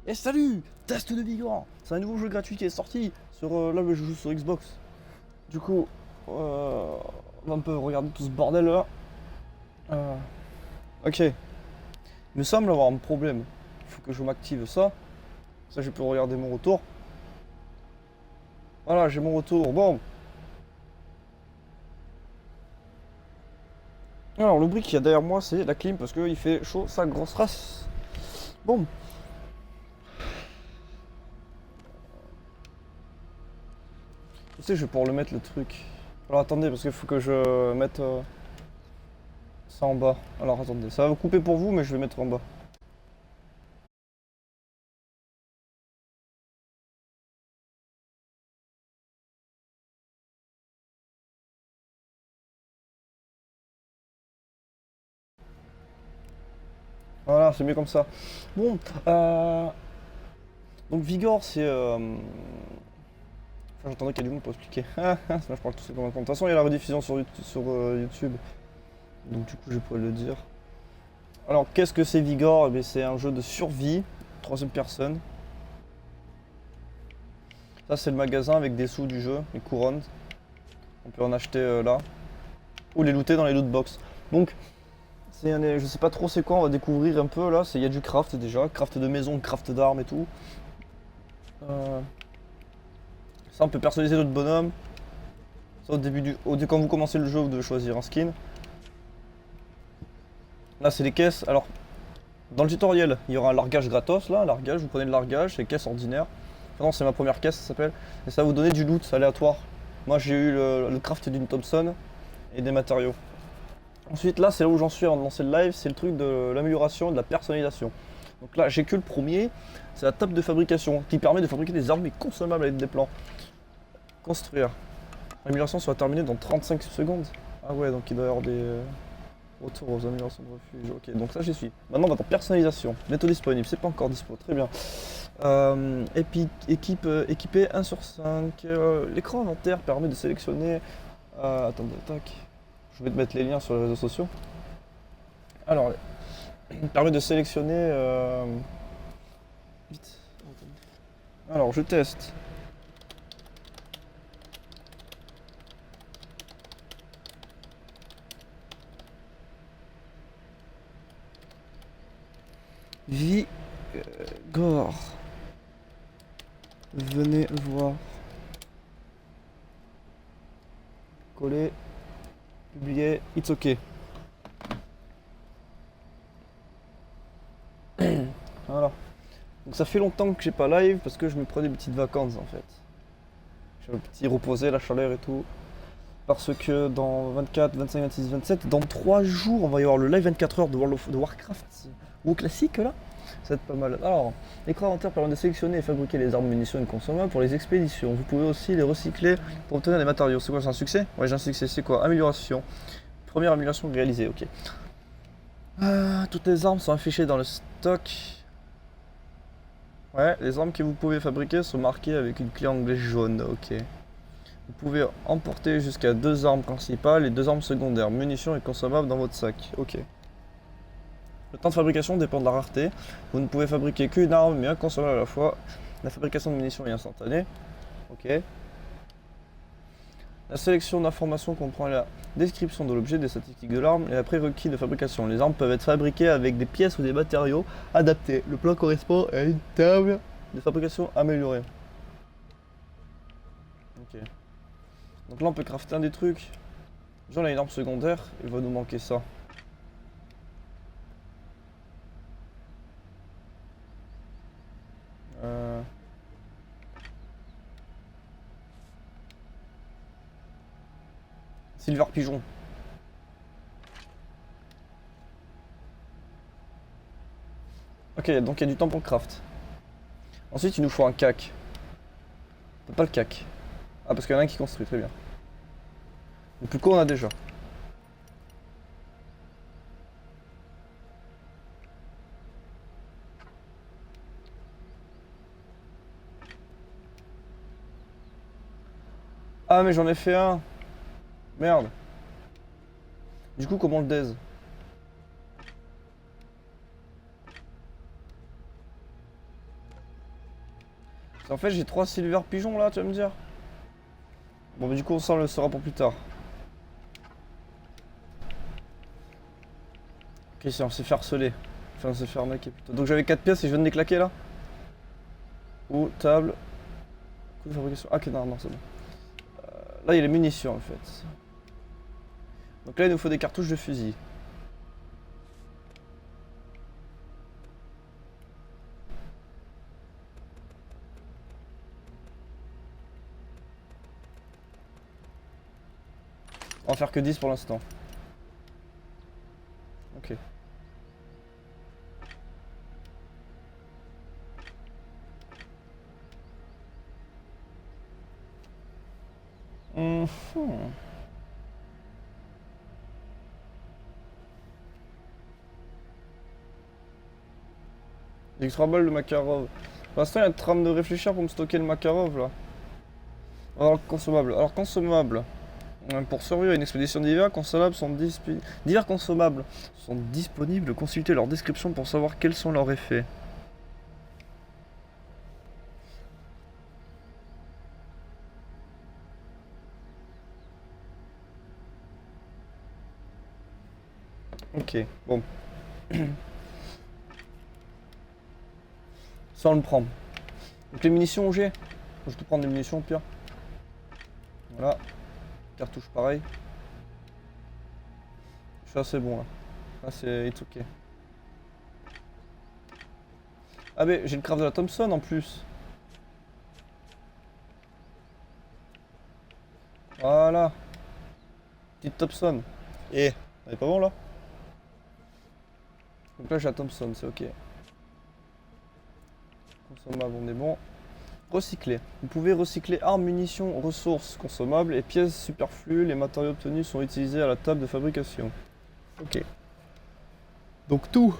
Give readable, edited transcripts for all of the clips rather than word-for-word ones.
Et salut! Test de Vigor! C'est un nouveau jeu gratuit qui est sorti sur là où je joue sur Xbox. Du coup, on va un peu regarder tout ce bordel là. Ok. Il me semble avoir un problème. Il faut que je m'active ça. Ça, je peux regarder mon retour. Voilà, j'ai mon retour. Bon. Alors, le bruit qu'il y a derrière moi, c'est la clim parce qu'il fait chaud, sa grosse race. Bon. Tu sais, je vais pouvoir le mettre le truc. Alors, attendez, parce qu'il faut que je mette ça en bas. Alors, attendez, ça va vous couper pour vous, mais je vais mettre en bas. Voilà, c'est mieux comme ça. Bon, donc Vigor, c'est... Enfin, j'attendais qu'il y ait du monde pour expliquer. Sinon, je parle tout seul comme un con. De toute façon, il y a la rediffusion sur YouTube. Donc du coup, je pourrais le dire. Alors, qu'est-ce que c'est Vigor? Eh bien, c'est un jeu de survie, troisième personne. Ça, c'est le magasin avec des sous du jeu, les couronnes. On peut en acheter là. Ou les looter dans les loot box. Donc, je sais pas trop c'est quoi, on va découvrir un peu là. Il y a du craft déjà, craft de maison, craft d'armes et tout. Ça, on peut personnaliser notre bonhomme. Ça, quand vous commencez le jeu, vous devez choisir un skin. Là, c'est les caisses. Alors, dans le tutoriel, il y aura un largage gratos là. Un largage, vous prenez le largage, c'est caisse ordinaire. Non, c'est ma première caisse, ça s'appelle. Et ça va vous donner du loot aléatoire. Moi, j'ai eu le craft d'une Thompson et des matériaux. Ensuite, là, c'est là où j'en suis avant de lancer le live. C'est le truc de l'amélioration et de la personnalisation. Donc là, j'ai que le premier. C'est la table de fabrication qui permet de fabriquer des armes consommables avec des plans. Construire. L'amélioration sera terminée dans 35 secondes. Ah ouais, donc il doit y avoir des retours aux améliorations de refuge. Ok, donc ça j'y suis. Maintenant on va dans personnalisation. Bientôt disponible, c'est pas encore dispo, très bien. Équipé 1 sur 5. L'écran inventaire permet de sélectionner... attendez, tac. Je vais te mettre les liens sur les réseaux sociaux. Alors, il permet de sélectionner... Vite. Alors, je teste. Vigor. Venez voir. Coller. Publier. It's ok. Voilà. Donc ça fait longtemps que j'ai pas live parce que je me prenais des petites vacances en fait. Je me petit reposer, la chaleur et tout. Parce que dans 24, 25, 26, 27, dans 3 jours, on va y avoir le live 24 heures de Warcraft. Ou classique là. Ça va être pas mal. Alors, l'écran inventaire permet de sélectionner et fabriquer les armes, munitions et consommables pour les expéditions. Vous pouvez aussi les recycler pour obtenir des matériaux. C'est quoi, c'est un succès? Ouais, j'ai un succès. C'est quoi? Amélioration. Première amélioration réalisée, ok. Toutes les armes sont affichées dans le stock. Ouais, les armes que vous pouvez fabriquer sont marquées avec une clé anglaise jaune, ok. Vous pouvez emporter jusqu'à 2 armes principales et 2 armes secondaires, munitions et consommables dans votre sac, ok. Le temps de fabrication dépend de la rareté. Vous ne pouvez fabriquer qu'une arme mais un consommable à la fois. La fabrication de munitions est instantanée, ok. La sélection d'informations comprend la description de l'objet, des statistiques de l'arme et la prérequis de fabrication. Les armes peuvent être fabriquées avec des pièces ou des matériaux adaptés. Le plan correspond à une table de fabrication améliorée. Ok. Donc là on peut crafter un des trucs. Genre on a une arme secondaire, il va nous manquer ça. Euh... Silver pigeon. Ok, donc il y a du temps pour le craft. Ensuite il nous faut un cac. On peut pas le cac. Ah parce qu'il y en a un qui construit, très bien. Le plus court on a déjà. Ah mais j'en ai fait un. Merde. Du coup comment le daise? En fait, j'ai 3 silver pigeons là, tu vas me dire. Bon, mais du coup, ça, on le saura pour plus tard. Ok, si on s'est fait harceler. Enfin, on s'est fait arnaquer plutôt. Donc j'avais 4 pièces et je viens de les claquer là. Ou table. Coup de fabrication. Ah, ok, non, non, c'est bon. Là, il y a les munitions en fait. Donc là, il nous faut des cartouches de fusil. On va faire que 10 pour l'instant. Ok. Mhm. J'ai 3 balles de Makarov. Pour l'instant, il y a une trame de réfléchir pour me stocker le Makarov là. Alors, consommable. Alors, consommable. Pour survivre à une expédition d'hiver, divers consommables sont disponibles. Consultez leur description pour savoir quels sont leurs effets. Ok, bon. Ça, on le prend. Donc, les munitions, j'ai. Je peux prendre des munitions au pire. Voilà. Cartouche pareil. Je suis assez bon là. Là, c'est it's ok. Ah, mais j'ai le craft de la Thompson en plus. Voilà. Petite Thompson. Et, elle est pas bon là? Donc là, j'ai la Thompson, c'est ok. Consommable, on est bon. Recycler. Vous pouvez recycler armes, munitions, ressources consommables et pièces superflues. Les matériaux obtenus sont utilisés à la table de fabrication. Ok. Donc tout.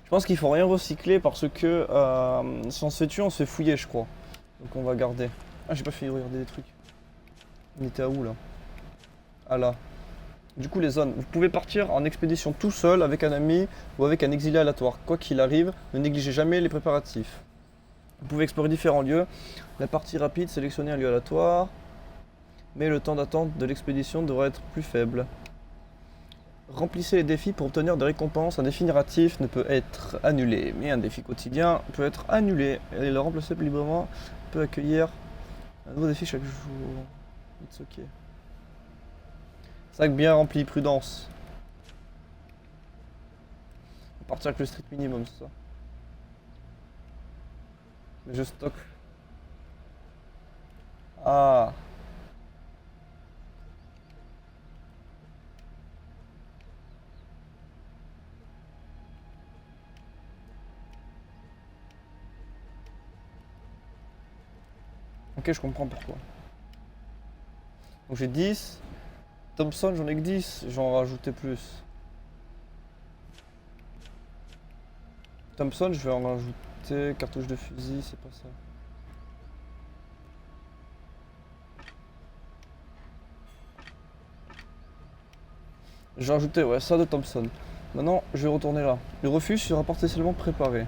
Je pense qu'il faut rien recycler parce que si on se fait tuer, on se fait fouiller, je crois. Donc on va garder. Ah, j'ai pas fait regarder des trucs. On était à où là? Ah là. Du coup, les zones. Vous pouvez partir en expédition tout seul, avec un ami ou avec un exilé aléatoire. Quoi qu'il arrive, ne négligez jamais les préparatifs. Vous pouvez explorer différents lieux. La partie rapide, sélectionnez un lieu aléatoire. Mais le temps d'attente de l'expédition devrait être plus faible. Remplissez les défis pour obtenir des récompenses. Un défi narratif ne peut être annulé, mais un défi quotidien peut être annulé. Et le remplacer librement peut accueillir un nouveau défi chaque jour. It's ok. Sac bien rempli, prudence. On va partir avec le strict minimum, c'est ça. Mais je stocke. Ah. Ok, je comprends pourquoi. Donc j'ai 10. Thompson, j'en ai que 10. J'en rajoutais plus. Thompson, je vais en rajouter. Cartouche de fusil, c'est pas ça. J'ai rajouté, ouais, ça de Thompson. Maintenant, je vais retourner là. Le refuge sera potentiellement préparé.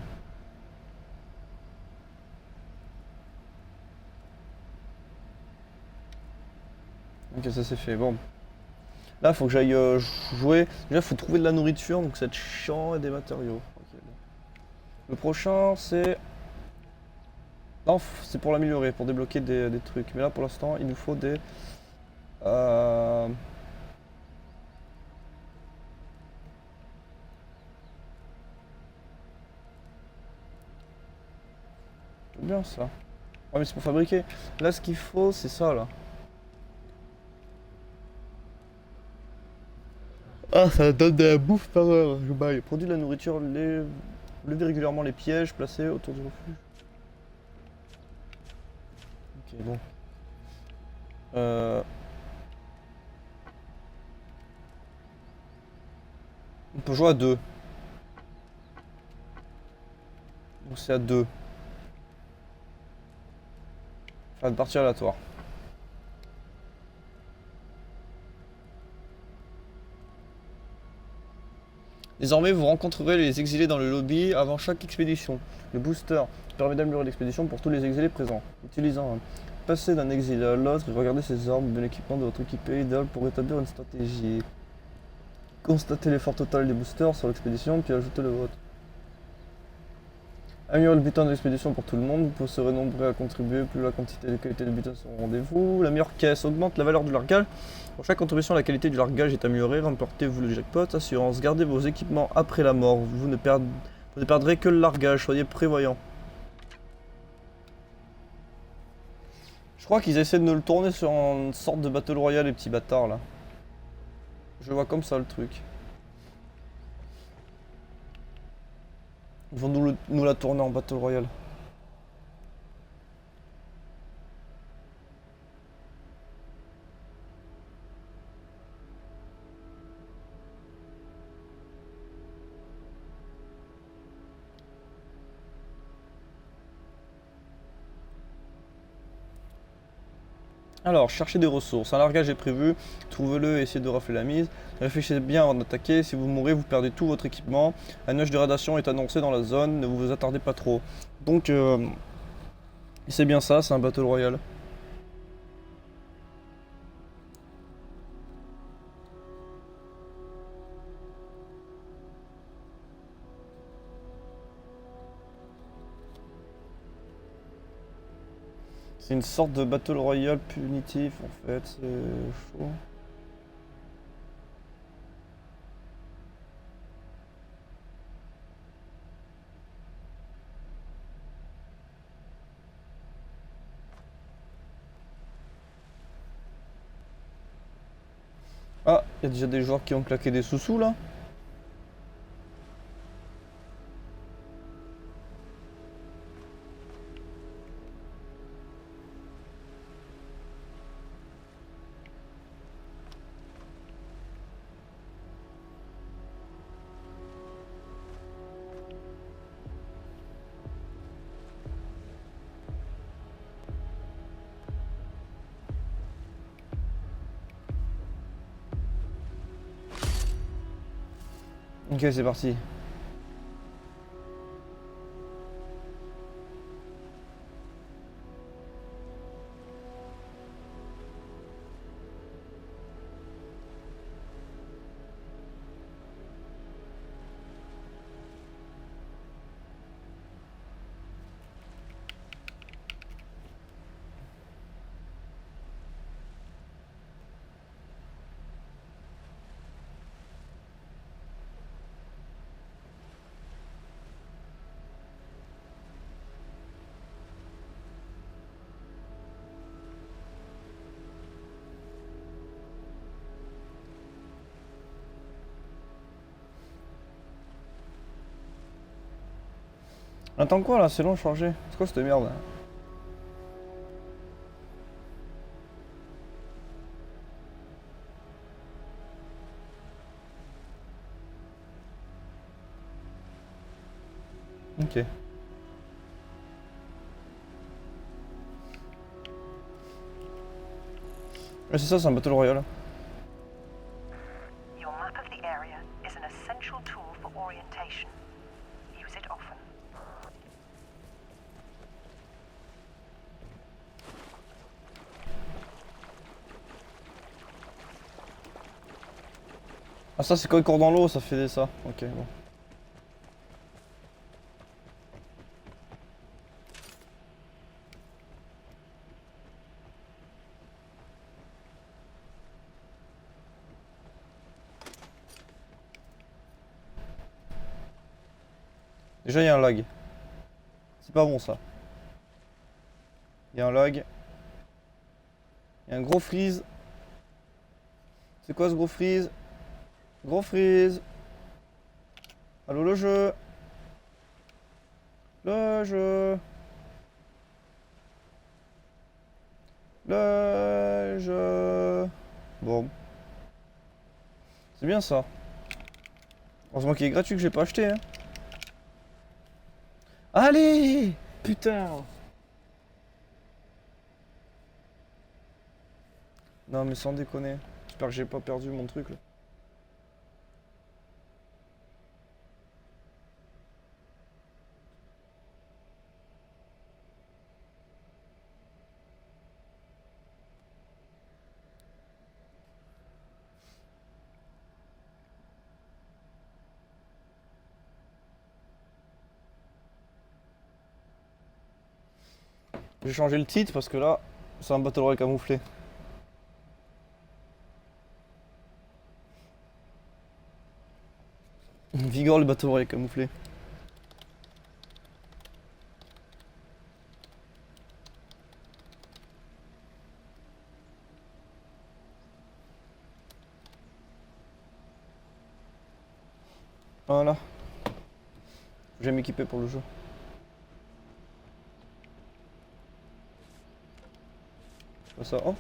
Ok, ça c'est fait. Bon. Là, faut que j'aille jouer. Déjà, faut trouver de la nourriture, donc c'est chiant et des matériaux. Ok, bon. Le prochain, c'est. Non, c'est pour l'améliorer, pour débloquer des trucs. Mais là, pour l'instant, il nous faut des. Euh... C'est bien ça. Ouais, mais c'est pour fabriquer. Là, ce qu'il faut, c'est ça là. Ah, ça donne de la bouffe par heure. Je baille. Produit de la nourriture, levez régulièrement les pièges placés autour du refuge. Ok, bon. Euh... On peut jouer à deux. Donc c'est à deux. Enfin, de partie aléatoire. Désormais, vous rencontrerez les exilés dans le lobby avant chaque expédition. Le booster permet d'améliorer l'expédition pour tous les exilés présents. Utilisant un passer d'un exilé à l'autre et regarder ses armes de l'équipement de votre équipé idéal pour établir une stratégie. Constatez l'effort total des boosters sur l'expédition puis ajoutez le vôtre. Améliorer le butin de l'expédition pour tout le monde, vous serez nombreux à contribuer, plus la quantité et la qualité de butin sont au rendez-vous. La meilleure caisse augmente la valeur du largage. Pour chaque contribution, la qualité du largage est améliorée. Remportez-vous le jackpot. Assurance, gardez vos équipements après la mort. Vous ne perdrez que le largage, soyez prévoyants. Je crois qu'ils essaient de nous le tourner sur une sorte de battle royale, les petits bâtards là. Je vois comme ça le truc. Ils vont nous la tourner en battle royale. Alors, cherchez des ressources. Un largage est prévu, trouvez-le et essayez de rafler la mise. Réfléchissez bien avant d'attaquer, si vous mourrez, vous perdez tout votre équipement. Un nuage de radiation est annoncé dans la zone, ne vous attardez pas trop. Donc, c'est bien ça, c'est un battle royale. C'est une sorte de battle royale punitif en fait, c'est chaud. Ah, il y a déjà des joueurs qui ont claqué des sous-sous là. Ok, c'est parti. Attends quoi là, c'est long de charger. C'est quoi cette merde là? Ok. Ouais, c'est ça, c'est un battle royale. Your map of the area is an essential tool for orientation. Use it often. Ah ça c'est quand il court dans l'eau, ça fait ça. Ok, bon. Déjà il y a un lag. C'est pas bon ça. Il y a un lag. Il y a un gros freeze. C'est quoi ce gros freeze? Gros freeze. Allô le jeu. Le jeu. Le jeu. Bon. C'est bien ça. Heureusement qu'il est gratuit que j'ai pas acheté hein. Allez! Putain! Non mais sans déconner. J'espère que j'ai pas perdu mon truc là. J'ai changé le titre parce que là, c'est un Battle Royale camouflé. Vigor le Battle Royale camouflé. Voilà. Je vais m'équiper pour le jeu. Pas ça. Oh.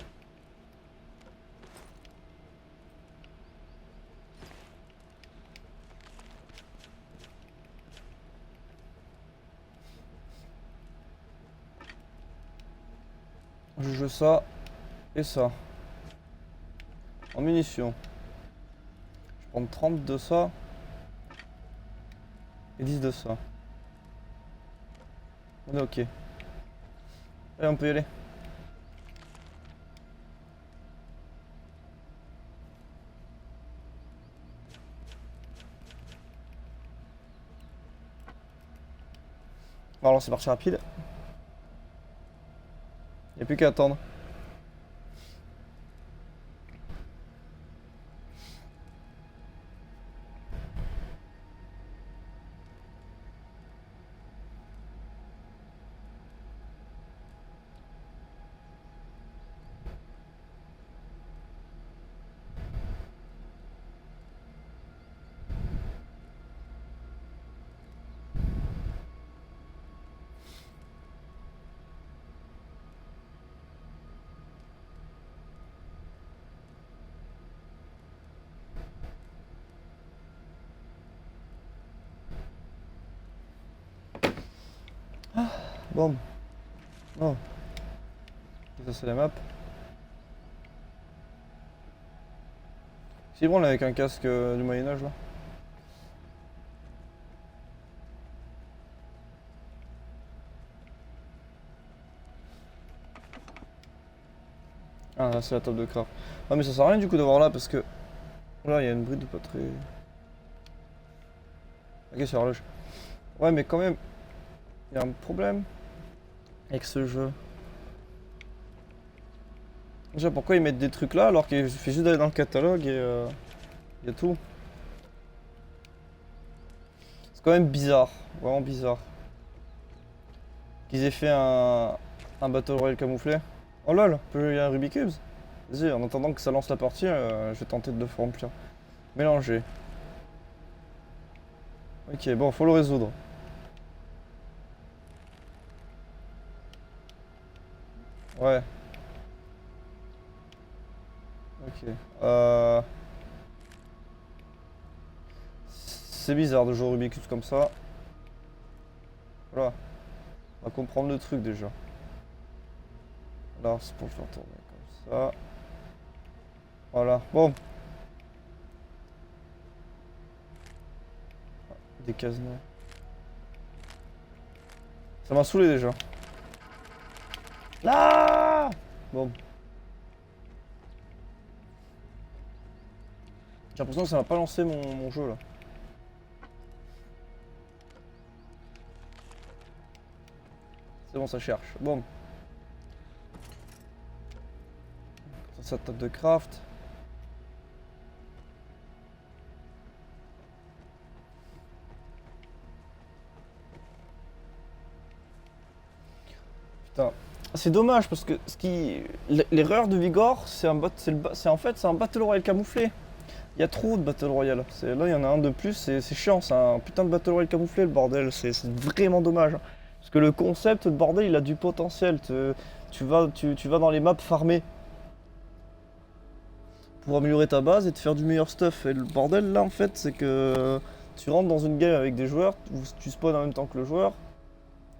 Je joue ça et ça. En munitions. Je vais prendre 30 de ça. Et 10 de ça. On est ok. Allez, on peut y aller. On va lancer marche rapide. Il n'y a plus qu'à attendre. Bon. Oh. Ça c'est la map. C'est bon là avec un casque du Moyen-Âge là. Ah là c'est la table de craft. Ah mais ça sert à rien du coup d'avoir là parce que... Là il y a une bride pas très... Ok c'est horloge. Ouais mais quand même... Il y a un problème avec ce jeu. Déjà pourquoi ils mettent des trucs là alors qu'il suffit juste d'aller dans le catalogue et il y a tout. C'est quand même bizarre, vraiment bizarre. Qu'ils aient fait un Battle Royale camouflé. Oh lol, il y a un Rubik's Cube. Vas-y, en attendant que ça lance la partie, je vais tenter de le remplir. Mélanger. Ok, bon, faut le résoudre. Ouais. Ok. C'est bizarre de jouer au Rubik's Cube comme ça. Voilà. On va comprendre le truc déjà. Alors, c'est pour le faire tourner comme ça. Voilà. Bon. Des cadenas. Ça m'a saoulé déjà. Là. Bon. J'ai l'impression que ça m'a pas lancé mon jeu là. C'est bon, ça cherche. Bon. Ça table de craft. Putain. C'est dommage parce que l'erreur de Vigor, c'est en fait c'est un Battle Royale camouflé. Il y a trop de Battle Royale. Là il y en a un de plus, c'est chiant, c'est un putain de Battle Royale camouflé le bordel, c'est vraiment dommage. Parce que le concept de bordel il a du potentiel. Tu vas dans les maps farmer pour améliorer ta base et te faire du meilleur stuff. Et le bordel là en fait c'est que tu rentres dans une game avec des joueurs, où tu spawns en même temps que le joueur.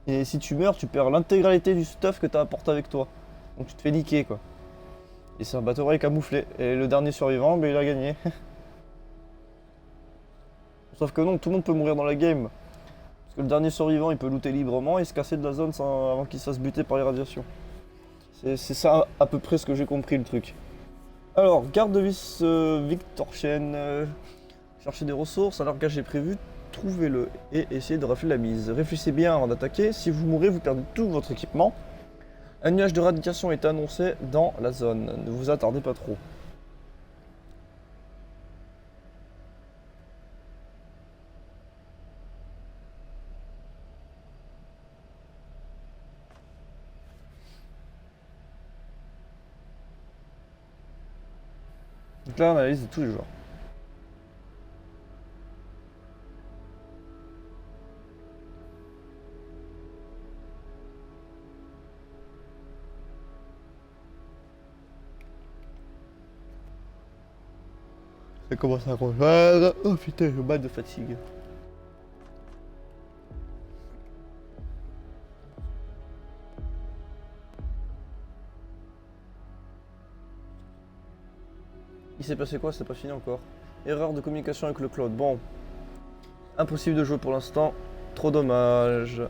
Et si tu meurs, tu perds l'intégralité du stuff que t'as apporté avec toi. Donc tu te fais niquer quoi. Et c'est un Battle Royale camouflé. Et le dernier survivant, ben, il a gagné. Sauf que non, tout le monde peut mourir dans la game. Parce que le dernier survivant, il peut looter librement et se casser de la zone avant qu'il se fasse buter par les radiations. C'est ça à peu près ce que j'ai compris le truc. Alors, garde de vis Victorchen. Chercher des ressources, un largage est prévu. Trouvez-le et essayez de rafler la mise. Réfléchissez bien avant d'attaquer. Si vous mourrez, vous perdez tout votre équipement. Un nuage de radiation est annoncé dans la zone. Ne vous attardez pas trop. Donc là, on a la liste de tous les joueurs. Ça commence à rejoindre. Oh putain, je bats de fatigue. Il s'est passé quoi? C'est pas fini encore. Erreur de communication avec le cloud. Bon. Impossible de jouer pour l'instant. Trop dommage.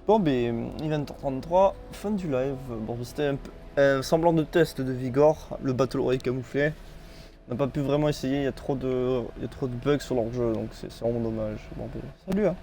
Bon, ben, il est 20h33. Fin du live. Bon, c'était un semblant de test de Vigor. Le Battle Royale camouflé. On n'a pas pu vraiment essayer. Il y a trop de bugs sur leur jeu. Donc c'est vraiment dommage. Bon, ben, salut, hein.